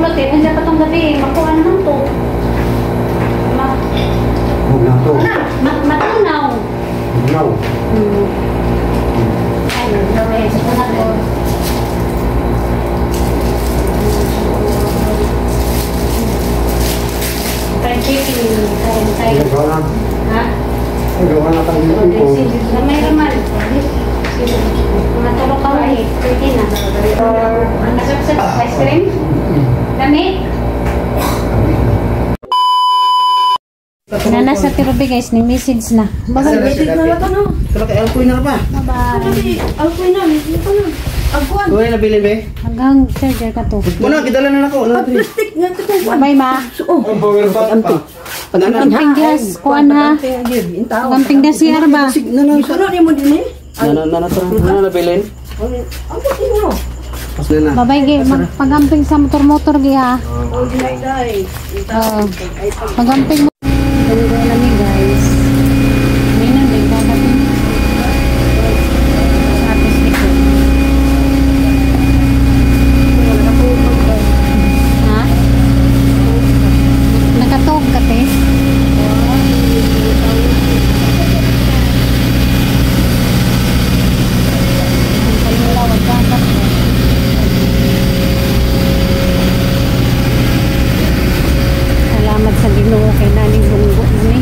buklotin, nandiyan pa itong gabi. Makuha naman ito. Huwag na ito. Matunaw. Matunaw. Ay, Lores, una ko. Chicken, kain. Ha? Gawa na tayo nito. May raman. Mga tulog ka ay, pwede na. Ang nasapsap, ice cream? Damit? Nana sa tirubi guys, ni message na. Bakit message na lang no? Kalau kay Alpoy na ba? Bye-bye. Alpoy na, message na lang. Agkuan. Uy, nabili ba? Hanggang charger ka to. Muna, kidala na ako. Plastic nga ito. Bye ma. Ang power bank pa. Gamping gas, kuhan ha. Gamping gas si Arba. Sunod mo din eh. Nabilin? Babay gi, pagamping sa motor-motor gi ha. Pagamping mo. Ganda lang eh guys. May nanday kakating. Sa atas nito. Ha? Nakatog ka te? Salamat sa Ginoo kay naning bunggo nami.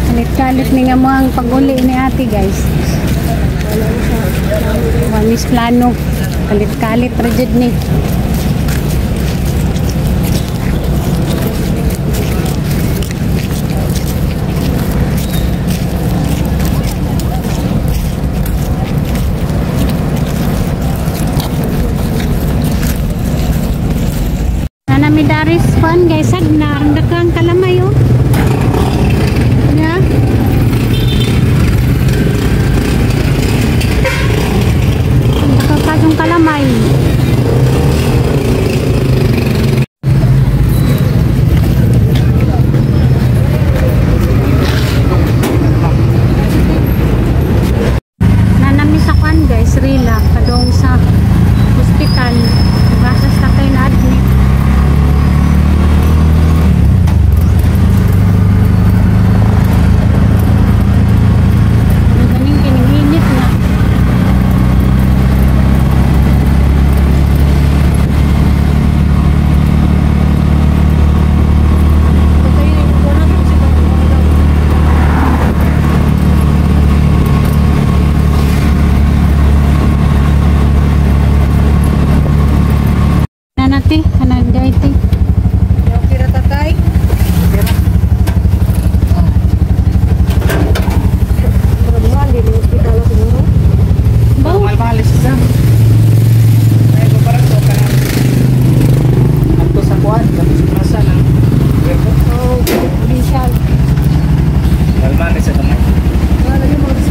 Kalit-kalit ni nga mo ang paguli ni ate guys. Wanis plano. Kalit-kalit rajud ni. Nanamidaris pan guys, sagna ang dakang kalamay oh. Ya. Dakang kalamay. Nanami sa kwan guys, Rila, kadong sa hospital. Basas na kayo na admit.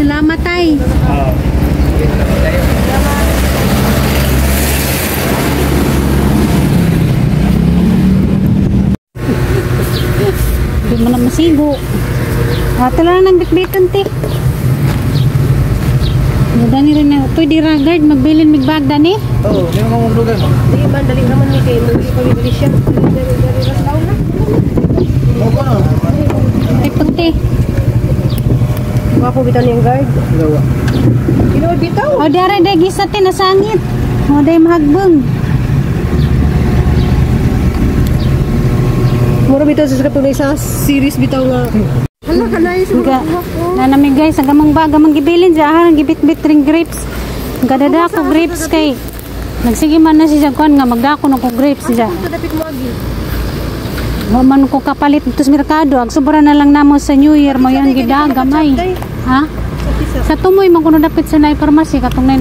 Salamat tay. Hindi mo na masigo. Ito lang ng bitbitan ti. Dani rin na. Ito'y di ragard. Magbilin migbag dani. Oo, hindi mo mong lugar. Hindi man, daling naman ni kayo. Magpapabili siya. Dari raslaw na. Oo ka na. Pagti. Mga po bitaw niyang guard. Gawa. Inood bitaw. O dara dagi sa tinasangit. O day mahagbong. Mura bitaw sa katulay sa series bitaw nga. Hala ka na yung nanami guys, ang gamang baga manggibilin dyan, ang gibit-bit ring grapes. Gadada ko grapes kay nagsige man na siya kuan nga magdako na ko grapes siya. Maman ko kapalit dito sa merkado, ag sobra na lang namo sa New Year mo yang gidagamay. Ha? Sa tumoy man kuno dapit sa nay pharmacy katong nay.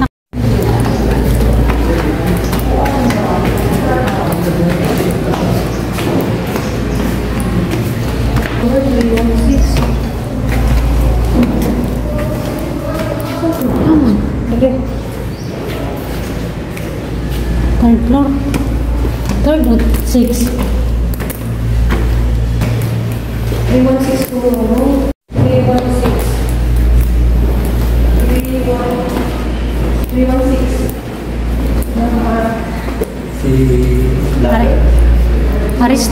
Third floor. Third or 6? 316 to 316.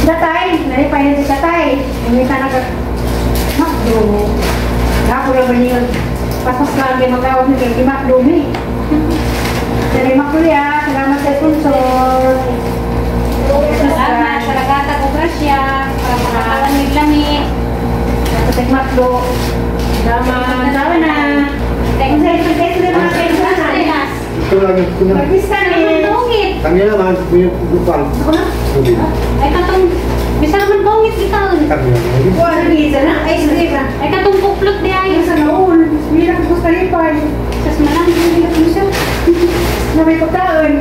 Datay, nalipayan si Tatay. Hindi ka nag-makdo. Ako naman yun. Pasas lagi mag-awag ni Kay Makdo ni. Dari Makuya, salamat sa sponsor. Salamat sa Lagata ko grasya. Para makakawan ng lami. Salamat sa Makdo. Salamat. Salamat na. Thank you sa mga kaibigan. Ito lang yung Mag-pista Naman ni. bongit. Kanya naman, may lupang. Ako na. Sabi. Ay katong, bisa naman bongit ikaw. Kanya naman. Kuha na pizza na. Ay, sige ba? Ay katong kuplot di ay. Ay, sa noon. Bilang ko sa lipay. Sas malang hindi ko siya. Na may pagkaon.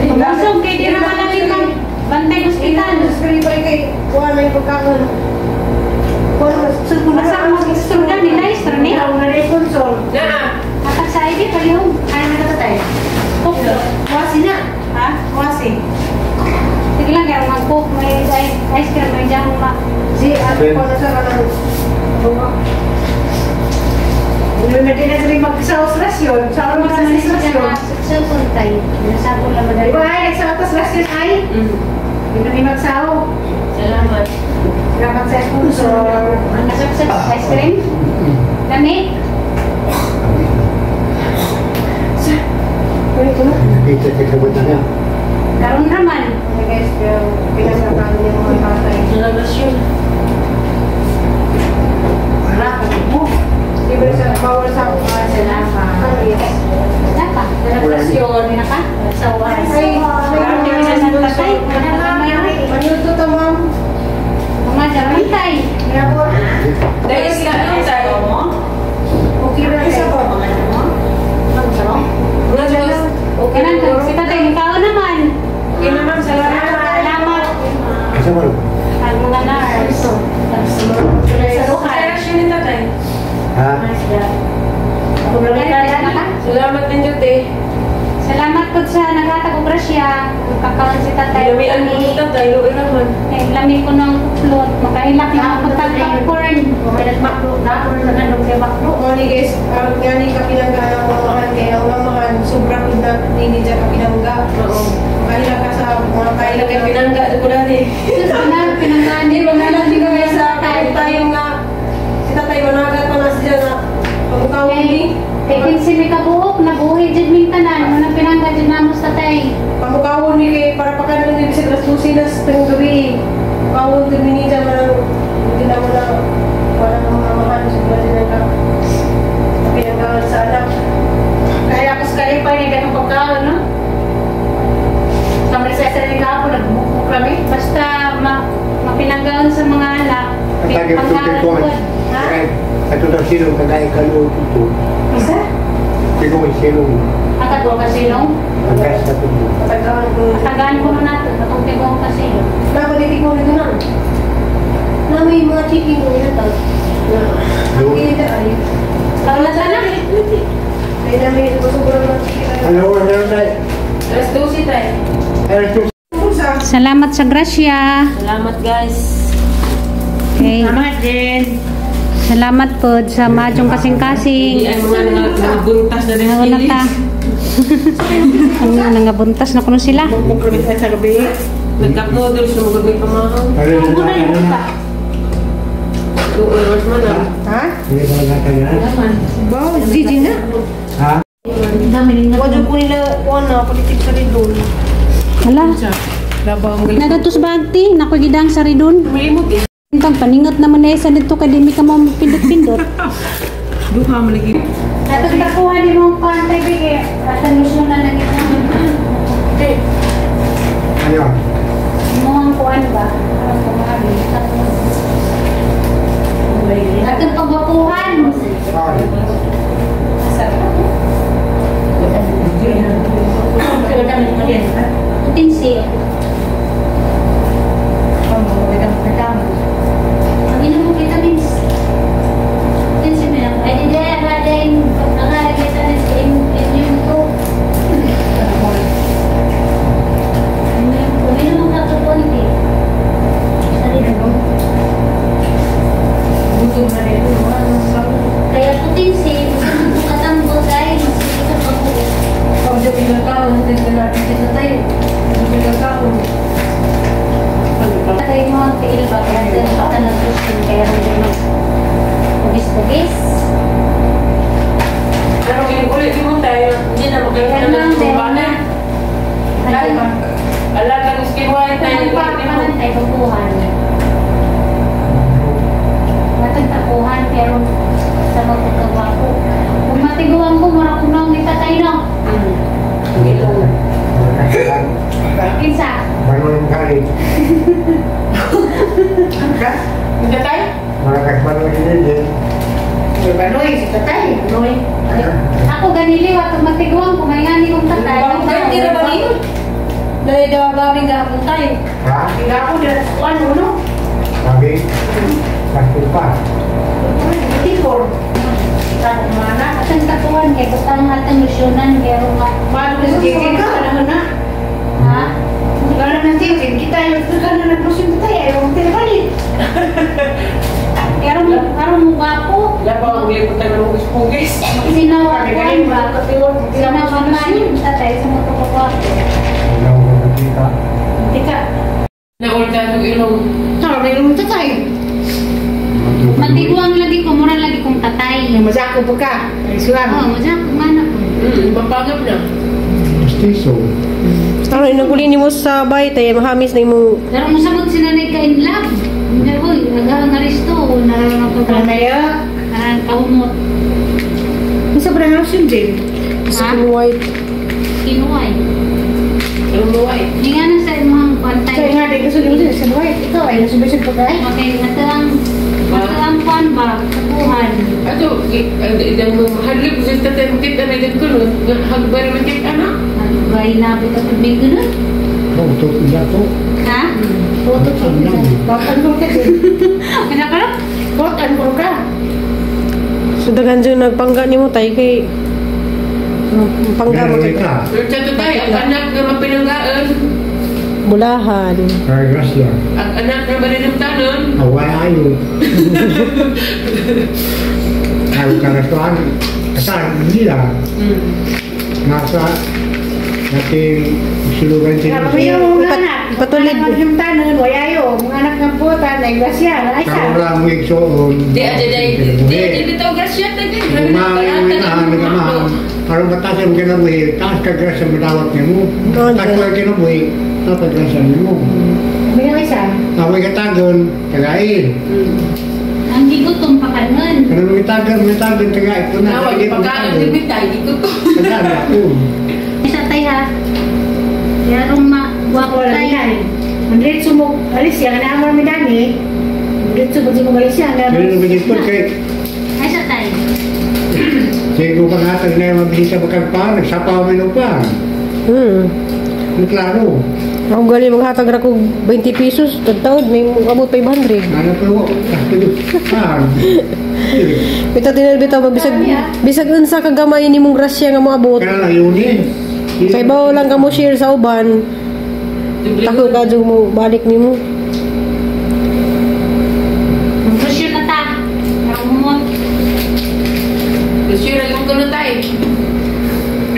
Pumusog kay di naman lang yung bantay hospital. Sa lipay kay kuha na yung pagkaon. Masa mo isurga ni Leicester ni. Ako na rin konsol. Atak sa ID palihog. Ay, nakatatay. Kuplot. Wasi na. Ha? Wasi. Sige lang kaya mag-cook. May ice cream. May jam ma. Si, ako ko na sa kanang bunga. Hindi na din na sila mag-saos rasyon. Sa ako Masa mag-saos siya rasyon. na sa puntay. Nasabo lang Di madali. ba ay, nagsatos rasyon ay? Hindi na din magsaw. Salamat. Salamat sa sponsor. Ang kasapsap ice cream. Kami. Ulit ko na. Nakita sa kabot na niya. Karon naman. Okay guys, pinasakaan niya mga tatay. Relasyon. Wala ko mo. Di ba sa bawal sa mga salamat. Dapat. Relasyon. Hindi na ka? Sa waras. Ay, Karon di bisa sa patay. Manuto to ma'am. Mga damantay. Kaya po. Dahil sila lang tayo mo. Okay na isa po. Mga Diyos. Okay Kanan na ka. Si tatay. Ikaw naman. Okay naman. Salamat. Salamat. Kasi mo. Ang mga nars. Sa lukan. Reaction ni tatay. Ha? Salamat din Diyos eh. Salamat po sa nagatag og grasya. Kakaon si tatay. Lamian mo ni tatay. Luoy naman. Eh, lami ko ng plot. Makahilak na ako tag popcorn. Mali guys, nga ni kapinangga ang mamahan kaya ang mamahan sobrang good na ninidya kapinangga. Oo. Makahila ka sa mga Kaya kaila kay pinangga ko dati. Pinanggaan Hindi din ba nga hindi kami sa kahit tayo nga si tatay managat pa na siya na pagkaw hindi. Kay kinsi may kabuok, nabuhi dyan ming tanan. Muna pinangga dyan namos tatay. Pamukawon ni kay para pa ka naman din sa grasusinas tuwing gabi. Pamukawon din ninidya man hindi na wala walang mamahan sa buwan din ka. Kapinanggaan sa anak. Kaya ako sa kalipay ni ganang pagkaon, no? Sa sa sarili ka ako, nagbukbuk kami. Basta mapinanggaan sa mga anak. Katagi po Panggalan ko. po. Ha? Ito na silong kagaya kaluot ito. Isa? Silong silong. Atag ka silong. Ang gas na ito. Pagkaon ko. Atagaan ko na natin. Atong tigong ka silong. Napalitik mo rin na. Na may mga chicken mo yun ito. Ang kinita ay. Kaulat sana. Ay na may sobrang mga chicken. Ano na tayo? Alas 12 tayo. Alas dos. Salamat sa grasya. Salamat guys. Okay. Salamat din. Salamat po sa madyong Hindi kasing-kasing. ay mga buntas na rin sa Wala ta. ilis. Ang nangabuntas na kuno sila. Bukbuk kami sa gabi. Nag-cup noodles, sumugod may pamahang. Ano na na? 2 hours man ah. Ha? Hindi ko na kanya. Wow, Gigi na. Ha? Wala po nila, na politik sa rin doon. Hala. Labaw ang galing. Nadatos bagti. Nakagidang sa ridon. Malimot eh. Pag paningot naman na isa dito kay di mi ka mo pindot-pindot. Duha malagi. Dapat takuha ni mong pantay bigay. At ang gusto na naging Okay. Ano? mo ang kuan ba? Para kumari. At ang pagwapuhan. Sorry. Tinsi. Mag-inom mo vitamins. Tinsi mo lang. Ay, hindi. Nakalagay vitamins in to. Uminom mo ka ito konti. Sarili mo. Gutom na rin. Kaya po tinsi. Gusto mo katambo dahil masili ka pag-uwi. Pag pinagkaon, natin na natin sa tayo. Pinagkaon. Banoy, si tatay. Banoy. Ako ganiliwat, kung matiguan ko, may ngani kong tatay. Hindi na ba niyo? Dahil daw babing gahapon tayo. Ha? Hindi ako dyan. Ano, no? Sabi, nagpupa. Tipor. Tako mana? Atang takuan, kaya butang atang lusyonan, kaya nga. Paano ko si Jikin ka? Ano na? Ha? Gano'n na Jikin. Kita yung gano'n naglusin tayo. Ayaw mong tinabalik. Pero mo gwapo. Wala pa akong liputan ng hugis-hugis. Sinawakan ba? Sinawakan yung tatay sa mga kapagwapo. Wala ko nakita. Hindi ka. Naulta ng ilong. Tara, may ilong tatay. Matiguang lagi ko, mura lagi kong tatay. Yung masako po ka. Ay, suwan. Oo, madyak, mana ko. Mapagap na. Gustiso. Ano, inaguli ni mo sa bay, tayo mahamis na mo. Pero masamot sinanay ka in love. Hindi ko, nagahang aristo, nararamang ko. Pranaya. Kahumot. Isa ba na yung din? Skin white. Kinuway. Ang luway. Hindi nga na sa imong So, pantay. nga, di ko sa lusin. Sa buhay. Ikaw ay nasubisip ko ka eh. Okay, mataang kwan ba? Kapuhan. Ato, ang mahalik ko sa tatay makit na nagad ko nun. Hagbar makit anak. Gay na kita tubig na. Oh, ito pila to. Ha? Foto ko. Kotan ko ka din. Pinakala? Kotan ko ka. So, daghan dyan nagpangga ni mo tayo kay... Pangga mo Meron tayo. ka. Sa tatay, ang anak na mapinanggaan. Bulahan. Kargasya. Ang anak na maninamtanon. Away ayo. Kalau karasuan, kasar nila. Nasa natin sulugan Kaya mo sila. yung anak. Patulid. Anak ng tanon, wayayo. Mga anak ng puta, naglasya. Ay, Kalau sa. lang mo iksoon. Di aja dito gasya tayo. Kumain mo na nagamahan. Kalau batasan mo kinabuhi, taas kagrasa mo dawat niya mo. Takwal kinabuhi, tapagrasan mo. May nga isa. Tawag katagon, tagain. Ang gigutom pa kanon. Kalau may tagon, tagain ko na. Nawag pagkaan ng bitay, dito ko. Tagaan ako. Isa tayo ha. Kaya rong gwapo Wala tayo. yan. Mandrit sumok, alis yan. Naamar mi dani. Mandrit sumok, sumok alis yan. Pero nabigit po kay Ay, isa tayo. Sigo pa nga tayo na mabisa magkagpa, nagsapaw mo pa. Ano klaro? Ako gali maghatag ra ko 20 pesos. Tagtawad, may abot 500. Ano po? Bita tinalbitaw ba bisag unsa ka gamay ni mong grasya nga moabot. Kaya lang yun eh. Kay bawo lang ka mo share sa uban. Tako ka jud mo balik nimo. Presyo na ta. Nakumot. Gasya na yung kuno tayo.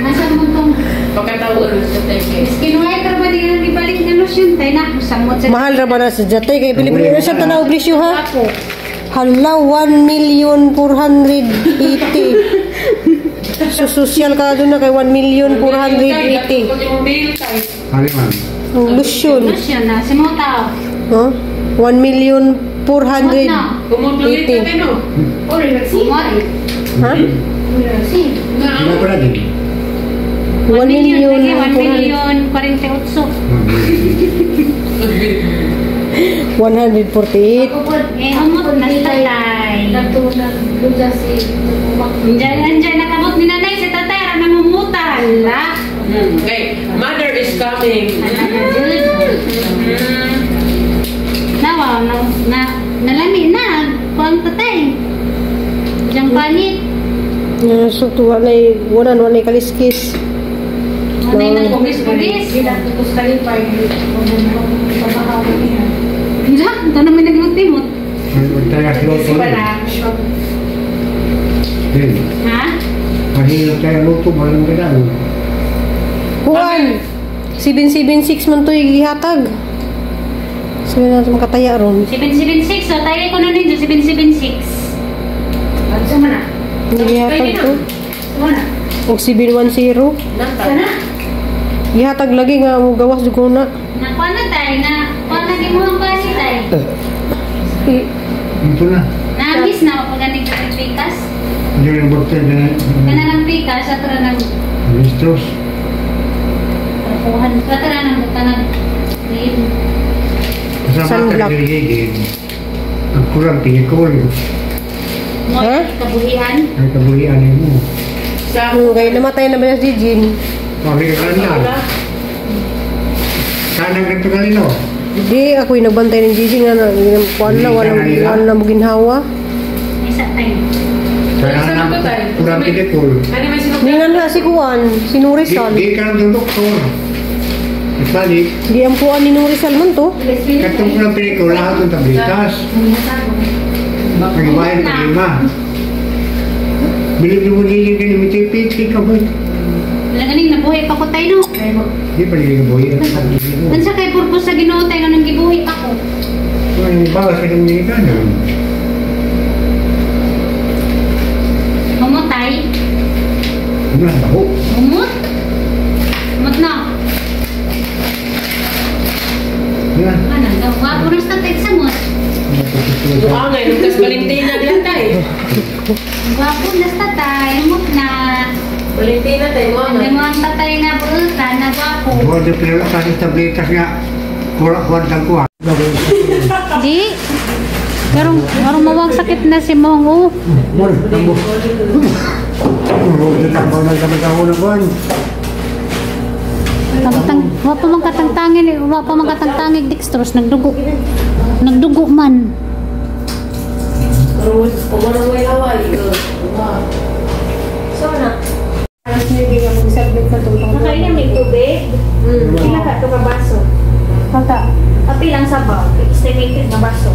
Nasaan mo itong Pagkataon sa tayo. kinuhay ka ba din ang ibalik na lotion? Tayo na, samot sa... Mahal ra ba na sa jatay kay Pilipino na siya tanaw presyo ha. Ako. Hala 1,480,000. So social ka doon na kay 1,480,000. Yung bill tayo. Haliman. Ang lusyon. Lotion na, simutaw. Huh? 1,480,000. Kumutlulit na tayo. Uli, nagsimot. Ha? Uli, nagsimot. Sino ko na din? 1 million. 1,048,000. 148. Eh, amot na si tatay. Natunan, lusa si tumak. Andiyan nakamot ni nanay si tatay. Ara namumuta. Hala. Okay, mother is coming. Hala na dyan. Nawa, nalami na. Kuang tatay. Diyan panit. So to walay kaliskis. Manay na kumis-kumis. Tapos kalipay. Pabakawan niya. Diyan, ito naman naglutimot. Magtayas loto Si rin. Bala. Ha? Mahirap tayo luto, malang kadang. Juan, 776 man to ihatag. Sabi natin makataya ron. 776. So, tayo ko na ninyo. 776. Ano sa mana? Hindi ihatag to. Sa mana? Og 710. Sana? Ihatag lagi nga mo gawas jud ko na. Nakuha na tayo na. Kuha na di mo ang basi tayo. Ito na. Nangis na ako pag ganing ka pikas. Hindi rin bukta na. Kana ng pikas at ra ng Listros. kuhan. At ra ng butangan. Kasama Sunblock. ka gigigin. Ang kurang tingin ko rin. Ha? Kabuhian. Ang kabuhian mo. Kaya namatay na ba si Jin? Pabili ka na. Saan ang ganito kanino? Hindi, ako'y nagbantay ng Gigi nga na. Kuan na, walang na maginhawa. Isa tayo. Saan ang kurang pinikul. Ano may sinugdan? Hindi nga na si Kuan, si Nurisal. Di ka ng doktor. Balik, Di ang Kuan ni Nurisal man to. katong kurang pinikul, lahat ng tablitas. Nagbayad ka lima. Bilib mo nilin ka ni Mitipit, ikaw ba? Laganing nabuhay pa ko tayo, no? Di pa nilin ka buhay. Unsa kay purpose sa Ginoo tayo nang gibuhi ako? Ang bawas ka ng nilin ka na. Humutay. Ano ang baho? Humut. Humut na. Yan. Ano, gawa ko na sa texamot. Doa nga, yung kas Valentina diyan tayo. Gwapo na sa tatay, humut na. Valentina tayo mo Hindi na. mo ang tatay na buutan na gwapo. Huwag na pinalakas ng tablitas nga. Kurak-kurak ng kuha. Di. Karong mawag sakit na si Mong, oh. Mul, tambo. Huwag na tambo ng kami-kaho na kuhan. Wa pa man katangtangin dextrose nagdugo. Nagdugo man. Pero pagwarang may laway. So na. Alas nilagay nga mag-submit na itong Nakailan may tubig? Pila ka ito ka baso? Pagka, Kapi lang sabaw. Estimated na baso.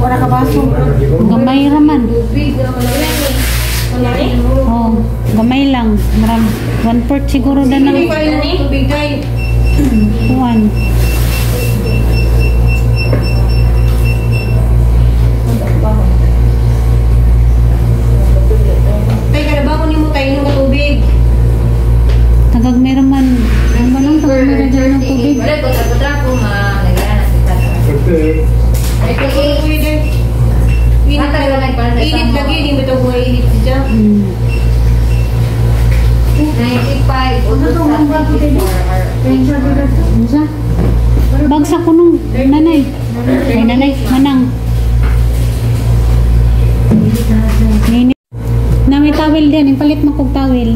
wala ka baso. Gamay raman. Tubig, Malaki? Oh, gamay lang. Maram 1/4 siguro na Hindi ng pa yung tubig ay. kuwan. Tay, kada ba kunin mo tayo ng katubig? Tagag meron man. Ano ba lang tagag meron dyan ng tubig? Wala, putra-putra ko lagayan na kita. Ay, kung pwede. Init lagi, hindi mo ito buhay init siya. Hmm. 95. Ano to, ang bago din? Ano sa? Bagsak ko nung nanay. Ay nanay, manang. Ngayon, na may tawel din, ipalit mo kong tawel.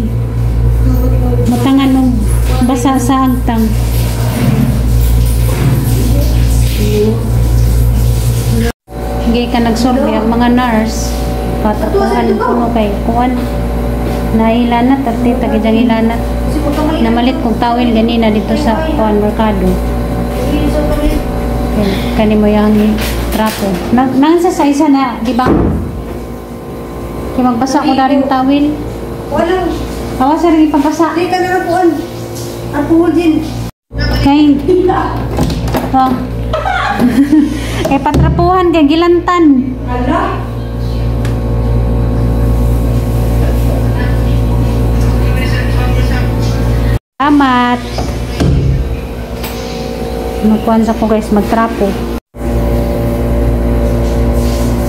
Matangan nung basa sa agtang. Hindi ka nagsorbe ang mga nurse. Patapuhan ko no kay kuan. Nailanat at tagidyang ilanat. Namalit kong tawel ganina dito sa kuan merkado. Kani mo yung trapo. Nasa sa isa na, di ba? Kaya magbasa ko na rin tawel. Walang, Kawa sa rin ipabasa. hindi ka na puan. Ang puhol din. Kay, oh. Eh, patrapuhan kay gilantan. Hala? Salamat. Magkuhan sa ko guys, magtrapo.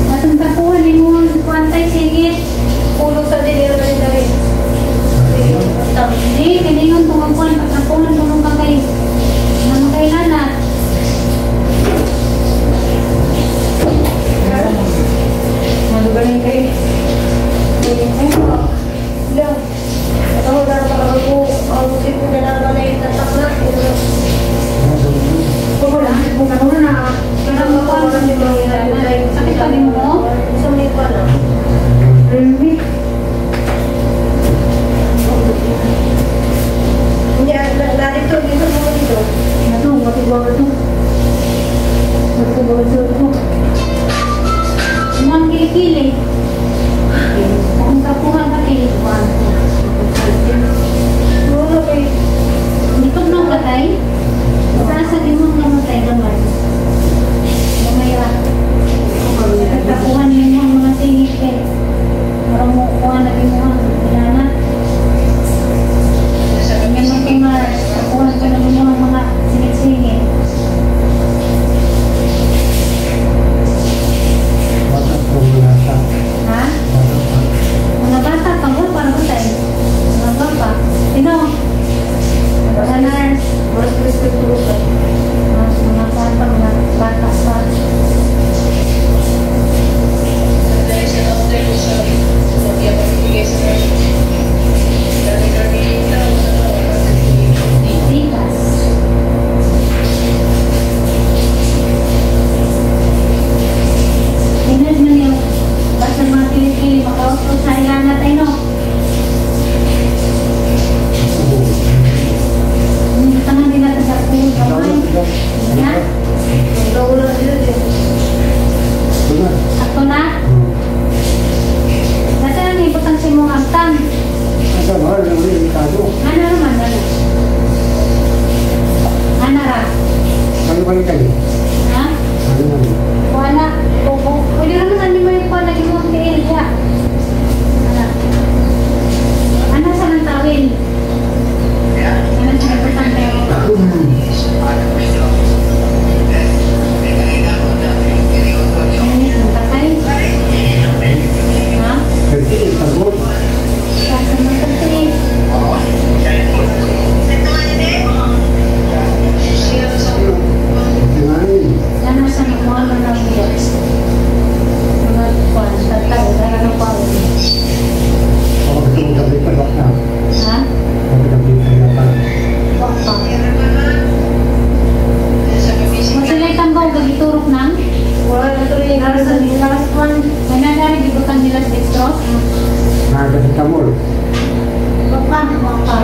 Atong trapuhan din mo, kuhan tayo singit. Pulo sa dinero na rin dahil. Hindi, kailangan kung magkuhan, patrapuhan kung nung kagay. Ano kailanat? Ano ba rin kayo? Lang. Ako na ako ang musip ko na lang na itatak na. Wala, kung ano na. Kaya magkuhan sa nito. Sakit pa rin mo? Isang may pa na. Really? Hindi, narito dito mo dito. Ito, matibang ito. Matibang ito. Mga kilikili. Kung trapuhan ka kilikuan. Oo, okay. Dito nung katay, sa limang namatay gamay. Gamay ra. Tapuhan yung mga singit eh. Marang mo mo gagiturok nang. Wala na ito rin. Last one. Nananari gibutang nila dextrose. Nagkasitamol. Baka.